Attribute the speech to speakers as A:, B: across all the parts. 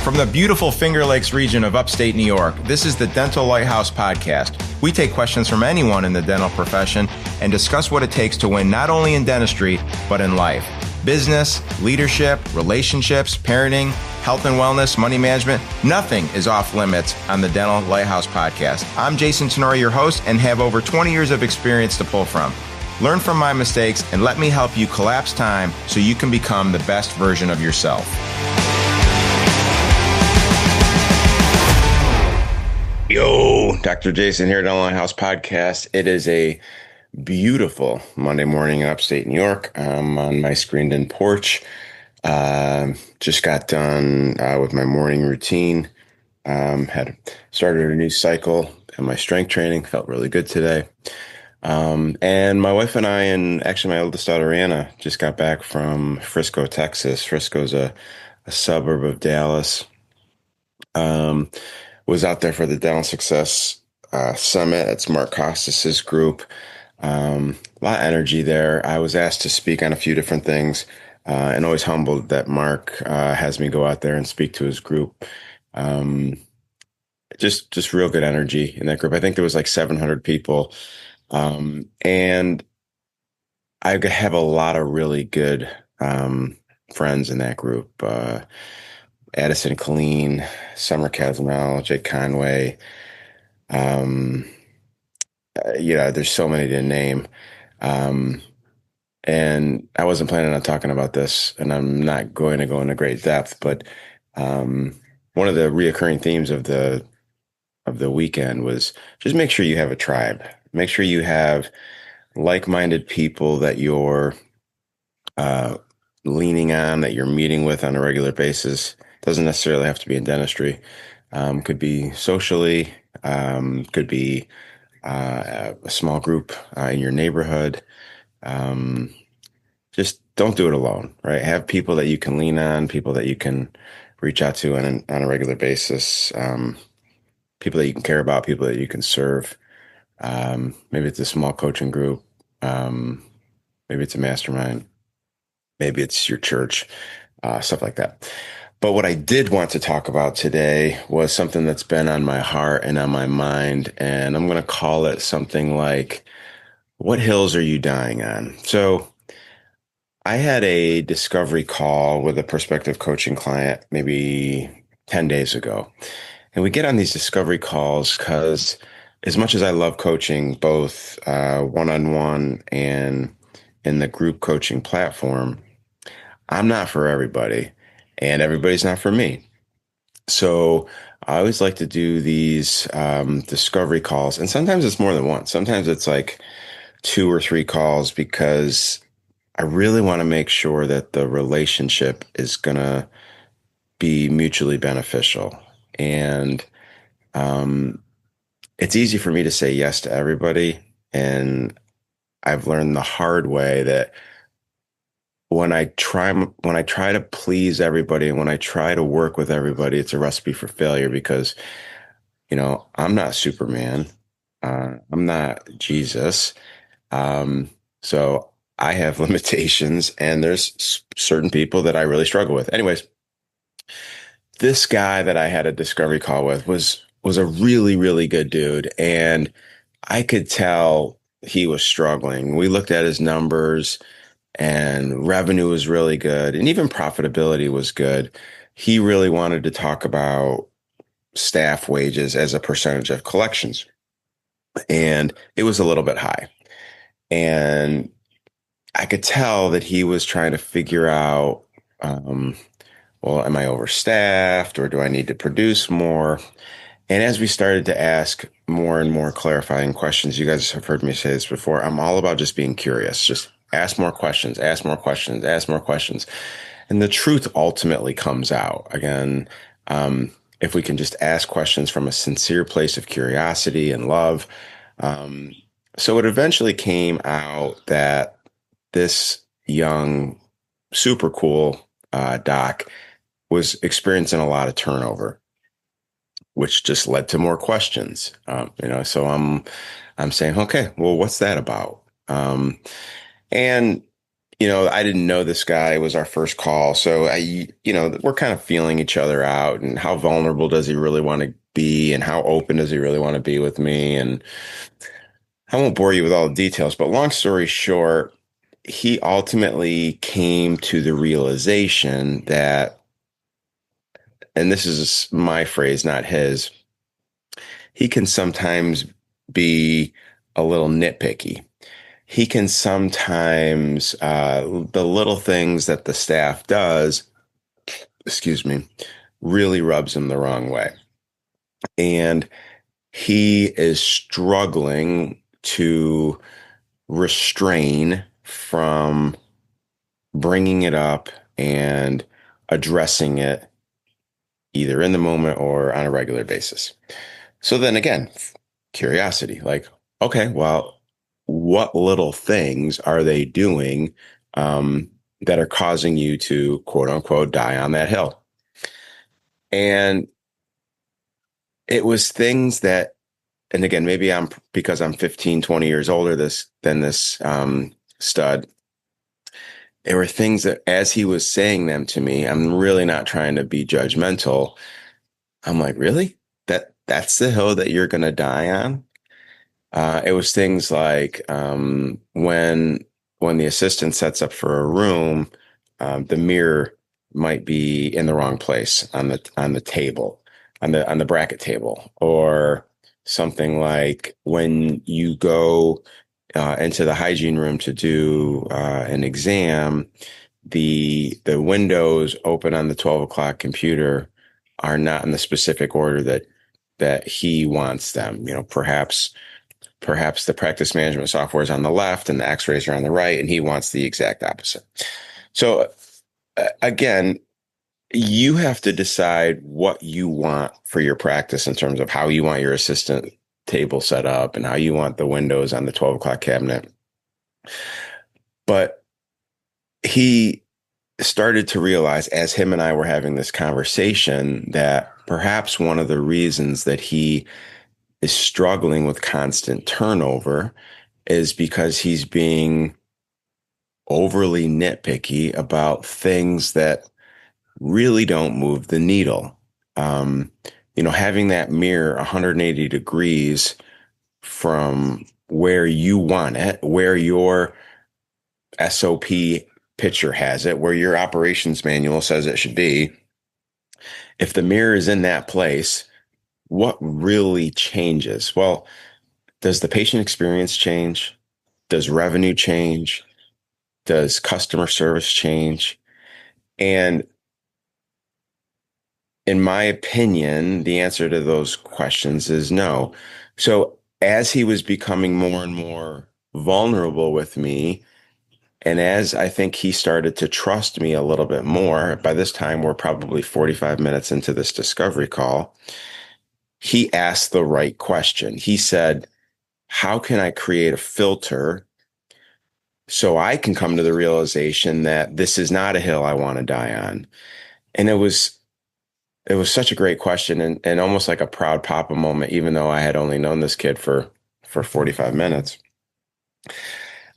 A: From the beautiful Finger Lakes region of upstate New York, this is the Dental Lighthouse podcast. We take questions from anyone in the dental profession and discuss what it takes to win not only in dentistry, but in life. Business, leadership, relationships, parenting, health and wellness, money management, nothing is off limits on the Dental Lighthouse podcast. I'm Jason Tenori, your host, and have over 20 years of experience to pull from. Learn from my mistakes and let me help you collapse time so you can become the best version of yourself. Yo, Dr. Jason here at Dental Lighthouse podcast. It is a beautiful Monday morning in upstate New York. I'm on my screened-in porch. Just got done with my morning routine. Had started a new cycle in my strength training. Felt really good today. And my wife and I, and actually my oldest daughter, Anna, just got back from Frisco, Texas. Frisco's a suburb of Dallas. Was out there for the Dental Success Summit. It's Mark Costas's group. A lot of energy there. I was asked to speak on a few different things, and always humbled that Mark has me go out there and speak to his group. Just real good energy in that group. I think there was like 700 people, and I have a lot of really good friends in that group. Addison Colleen, Summer Casmel, Jake Conway. There's so many to name. And I wasn't planning on talking about this, and I'm not going to go into great depth, but one of the reoccurring themes of the weekend was just make sure you have a tribe. Make sure you have like-minded people that you're leaning on, that you're meeting with on a regular basis. Doesn't necessarily have to be in dentistry. Could be socially, could be a small group in your neighborhood. Just don't do it alone, right? Have people that you can lean on, people that you can reach out to on a regular basis, people that you can care about, people that you can serve. Maybe it's a small coaching group. Maybe it's a mastermind. Maybe it's your church, stuff like that. But what I did want to talk about today was something that's been on my heart and on my mind, and I'm going to call it something like, what hills are you dying on? So I had a discovery call with a prospective coaching client maybe 10 days ago. And we get on these discovery calls because as much as I love coaching, both one-on-one and in the group coaching platform, I'm not for everybody. And everybody's not for me. So I always like to do these discovery calls. And sometimes it's more than one. Sometimes it's like 2 or 3 calls because I really want to make sure that the relationship is going to be mutually beneficial. And it's easy for me to say yes to everybody. And I've learned the hard way that when I try to please everybody and when I try to work with everybody, it's a recipe for failure because, I'm not Superman. I'm not Jesus. So I have limitations, and there's certain people that I really struggle with. Anyways, this guy that I had a discovery call with was a really, really good dude. And I could tell he was struggling. We looked at his numbers, and revenue was really good, and even profitability was good. He really wanted to talk about staff wages as a percentage of collections, and it was a little bit high. And I could tell that he was trying to figure out, am I overstaffed, or do I need to produce more? And as we started to ask more and more clarifying questions, you guys have heard me say this before, I'm all about just being curious. Just ask more questions, ask more questions, ask more questions. And the truth ultimately comes out. Again, if we can just ask questions from a sincere place of curiosity and love. So it eventually came out that this young, super cool doc was experiencing a lot of turnover, which just led to more questions. So I'm saying, okay, well, what's that about? And I didn't know this guy. It was our first call. So we're kind of feeling each other out and how vulnerable does he really want to be and how open does he really want to be with me? And I won't bore you with all the details, but long story short, he ultimately came to the realization that, and this is my phrase, not his, he can sometimes be a little nitpicky. He can sometimes, the little things that the staff does, excuse me, really rubs him the wrong way. And he is struggling to restrain from bringing it up and addressing it either in the moment or on a regular basis. So then again, curiosity, like, okay, well, what little things are they doing that are causing you to quote unquote die on that hill? And it was things that, and again, maybe I'm because I'm 15, 20 years older than this stud. There were things that as he was saying them to me, I'm really not trying to be judgmental. I'm like, really? That's the hill that you're gonna die on? It was things like when the assistant sets up for a room, the mirror might be in the wrong place on the table, on the bracket table, or something like when you go into the hygiene room to do an exam, the windows open on the 12 o'clock computer are not in the specific order that he wants them. Perhaps the practice management software is on the left and the x-rays are on the right, and he wants the exact opposite. So again, you have to decide what you want for your practice in terms of how you want your assistant table set up and how you want the windows on the 12 o'clock cabinet. But he started to realize as him and I were having this conversation that perhaps one of the reasons that he is struggling with constant turnover is because he's being overly nitpicky about things that really don't move the needle. Um, Having that mirror 180 degrees from where you want it, where your SOP picture has it, where your operations manual says it should be. If the mirror is in that place, what really changes? Well, does the patient experience change? Does revenue change? Does customer service change? And in my opinion, the answer to those questions is no. So as he was becoming more and more vulnerable with me, and as I think he started to trust me a little bit more, by this time we're probably 45 minutes into this discovery call, he asked the right question. He said, how can I create a filter so I can come to the realization that this is not a hill I want to die on? And it was such a great question and almost like a proud papa moment, even though I had only known this kid for 45 minutes.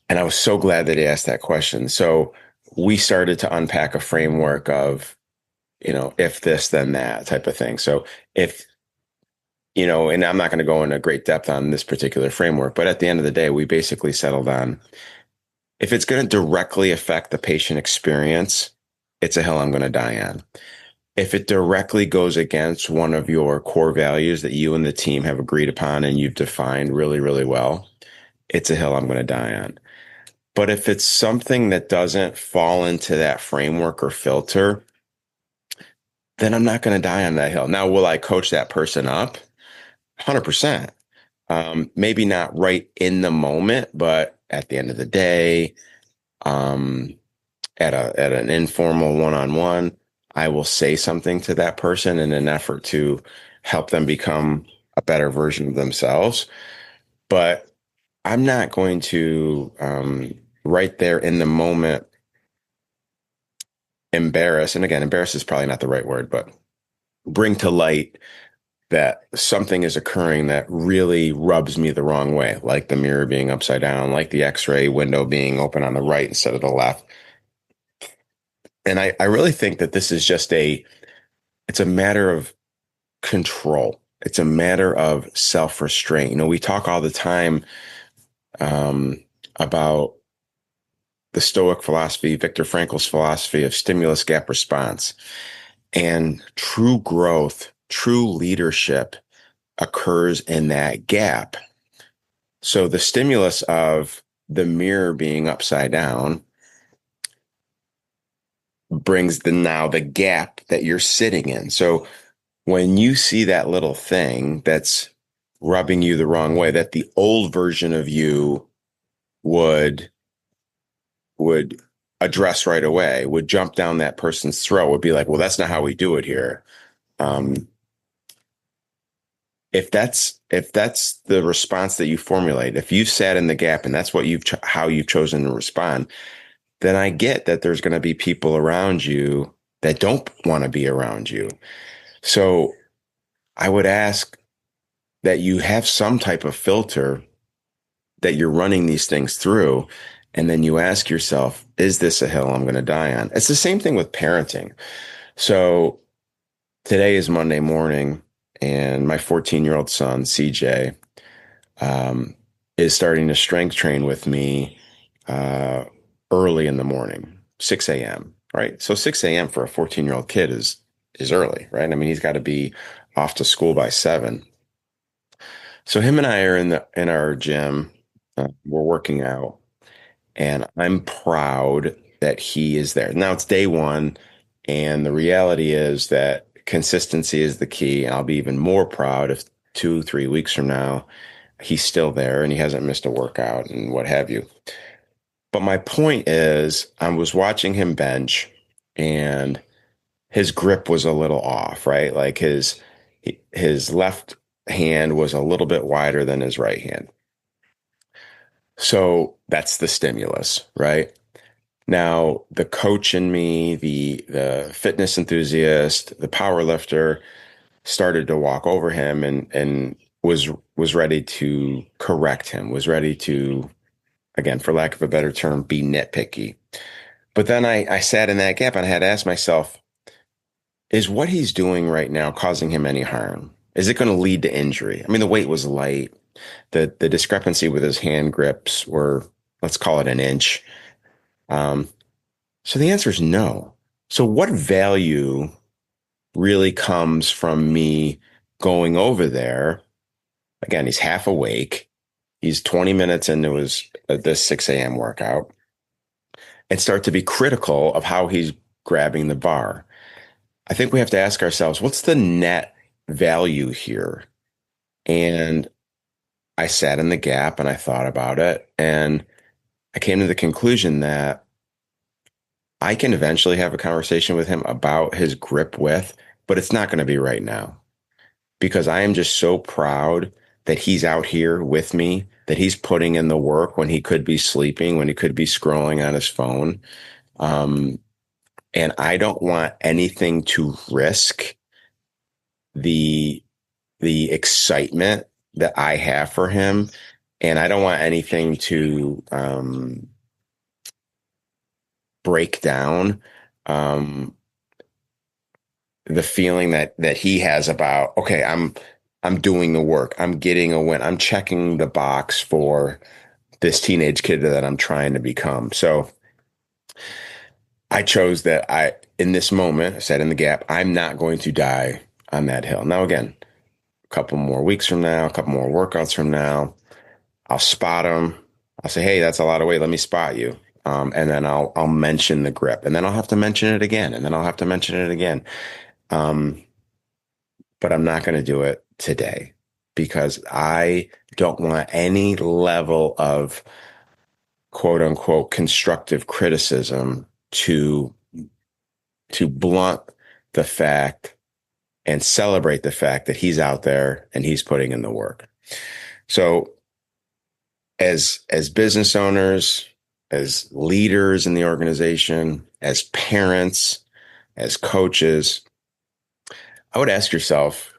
A: And I was so glad that he asked that question. So we started to unpack a framework of, if this, then that type of thing. So if, and I'm not going to go into great depth on this particular framework, but at the end of the day, we basically settled on if it's going to directly affect the patient experience, it's a hill I'm going to die on. If it directly goes against one of your core values that you and the team have agreed upon and you've defined really, really well, it's a hill I'm going to die on. But if it's something that doesn't fall into that framework or filter, then I'm not going to die on that hill. Now, will I coach that person up? 100%. Maybe not right in the moment, but at the end of the day, um, at an informal one-on-one, I will say something to that person in an effort to help them become a better version of themselves. But I'm not going to right there in the moment embarrass, and again, embarrass is probably not the right word, but bring to light that something is occurring that really rubs me the wrong way, like the mirror being upside down, like the x-ray window being open on the right instead of the left. And I really think that this is just it's a matter of control. It's a matter of self-restraint. We talk all the time um, about the Stoic philosophy, Viktor Frankl's philosophy of stimulus gap response. And true growth, true leadership occurs in that gap. So the stimulus of the mirror being upside down brings the gap that you're sitting in. So when you see that little thing that's rubbing you the wrong way, that the old version of you would would address right away, would jump down that person's throat, would be like, well, that's not how we do it here. Um, if that's the response that you formulate, if you've sat in the gap and that's what how you've chosen to respond, then I get that there's going to be people around you that don't want to be around you. So I would ask that you have some type of filter that you're running these things through. And then you ask yourself, is this a hill I'm going to die on? It's the same thing with parenting. So today is Monday morning, and my 14-year-old son, CJ, um, is starting to strength train with me uh, early in the morning, 6 a.m., right? So 6 a.m. for a 14-year-old kid is early, right? I mean, he's got to be off to school by 7. So him and I are in our gym. We're working out, and I'm proud that he is there. Now it's day one, and the reality is that consistency is the key. And I'll be even more proud if 2, 3 weeks from now he's still there and he hasn't missed a workout and what have you. But my point is, I was watching him bench, and his grip was a little off, right? Like his left hand was a little bit wider than his right hand. So that's the stimulus, right? Now, the coach in me, the fitness enthusiast, the power lifter started to walk over him and was ready to correct him, was ready to, again, for lack of a better term, be nitpicky. But then I sat in that gap and I had to ask myself, is what he's doing right now causing him any harm? Is it going to lead to injury? I mean, the weight was light. The discrepancy with his hand grips were, let's call it an inch. Um, so the answer is no. So what value really comes from me going over there? Again, he's half awake. He's 20 minutes into his this 6 a.m. workout, and start to be critical of how he's grabbing the bar. I think we have to ask ourselves, what's the net value here? And I sat in the gap and I thought about it, and I came to the conclusion that I can eventually have a conversation with him about his grip width, but it's not going to be right now because I am just so proud that he's out here with me, that he's putting in the work when he could be sleeping, when he could be scrolling on his phone. Um, and I don't want anything to risk the the excitement that I have for him, and I don't want anything to break down um, the feeling that he has about, okay, I'm doing the work, I'm getting a win, I'm checking the box for this teenage kid that I'm trying to become. So I chose that in this moment, I said in the gap, I'm not going to die on that hill. Now, again, a couple more weeks from now, a couple more workouts from now, I'll spot him. I'll say, hey, that's a lot of weight. Let me spot you. And then I'll mention the grip, and then I'll have to mention it again, and then I'll have to mention it again. Um, but I'm not going to do it today because I don't want any level of quote unquote constructive criticism to blunt the fact and celebrate the fact that he's out there and he's putting in the work. So as business owners, as leaders in the organization, as parents, as coaches, I would ask yourself,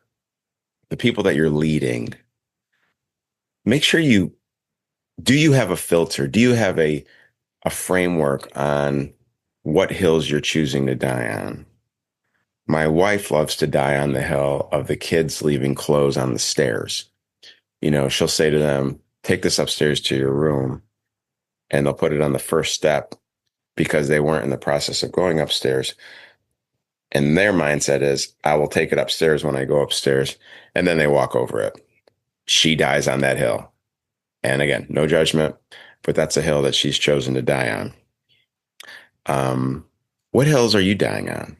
A: the people that you're leading, make sure do you have a filter? Do you have a framework on what hills you're choosing to die on. My wife loves to die on the hill of the kids leaving clothes on the stairs. She'll say to them, take this upstairs to your room, and they'll put it on the first step because they weren't in the process of going upstairs. And their mindset is, I will take it upstairs when I go upstairs, and then they walk over it. She dies on that hill. And again, no judgment, but that's a hill that she's chosen to die on. What hills are you dying on?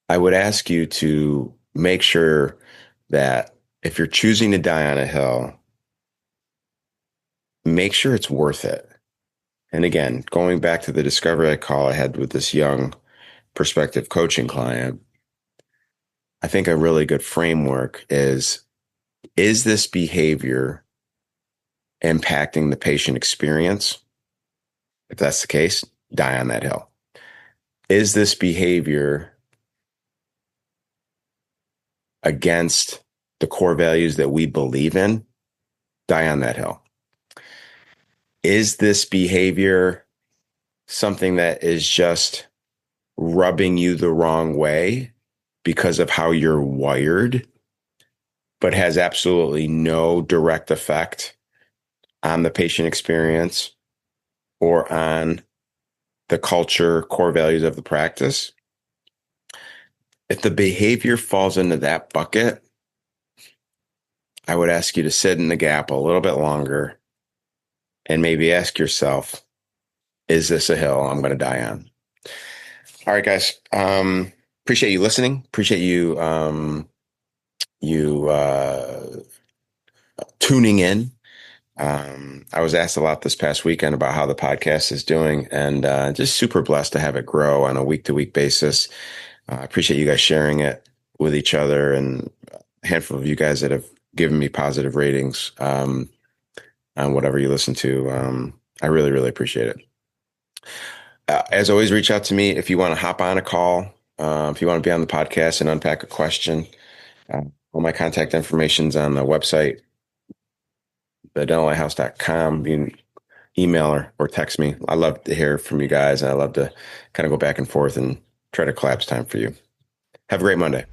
A: I would ask you to make sure that if you're choosing to die on a hill, make sure it's worth it. And again, going back to the discovery call I had with this young prospective coaching client, I think a really good framework is this behavior impacting the patient experience? If that's the case, die on that hill. Is this behavior against the core values that we believe in? Die on that hill. Is this behavior something that is just rubbing you the wrong way because of how you're wired, but has absolutely no direct effect on the patient experience or on the culture, core values of the practice? If the behavior falls into that bucket, I would ask you to sit in the gap a little bit longer and maybe ask yourself, is this a hill I'm going to die on? All right, guys. Appreciate you listening. Appreciate you tuning in. I was asked a lot this past weekend about how the podcast is doing, and just super blessed to have it grow on a week-to-week basis. I appreciate you guys sharing it with each other, and a handful of you guys that have given me positive ratings on whatever you listen to. I really, really appreciate it. As always, reach out to me if you want to hop on a call, if you want to be on the podcast and unpack a question. All my contact information's on the website, thedentallighthouse.com. You can email or text me. I love to hear from you guys, and I love to kind of go back and forth and try to collapse time for you. Have a great Monday.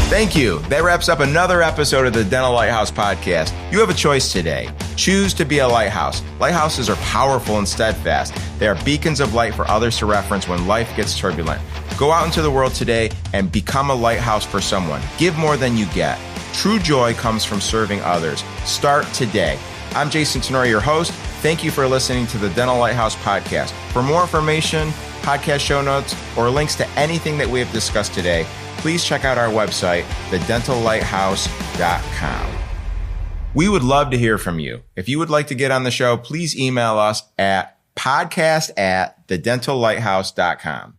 B: Thank you. That wraps up another episode of the Dental Lighthouse podcast. You have a choice today. Choose to be a lighthouse. Lighthouses are powerful and steadfast. They are beacons of light for others to reference when life gets turbulent. Go out into the world today and become a lighthouse for someone. Give more than you get. True joy comes from serving others. Start today. I'm Jason Tenori, your host. Thank you for listening to the Dental Lighthouse podcast. For more information, podcast show notes, or links to anything that we have discussed today, please check out our website, thedentallighthouse.com. We would love to hear from you. If you would like to get on the show, please email us at podcast@thedentallighthouse.com.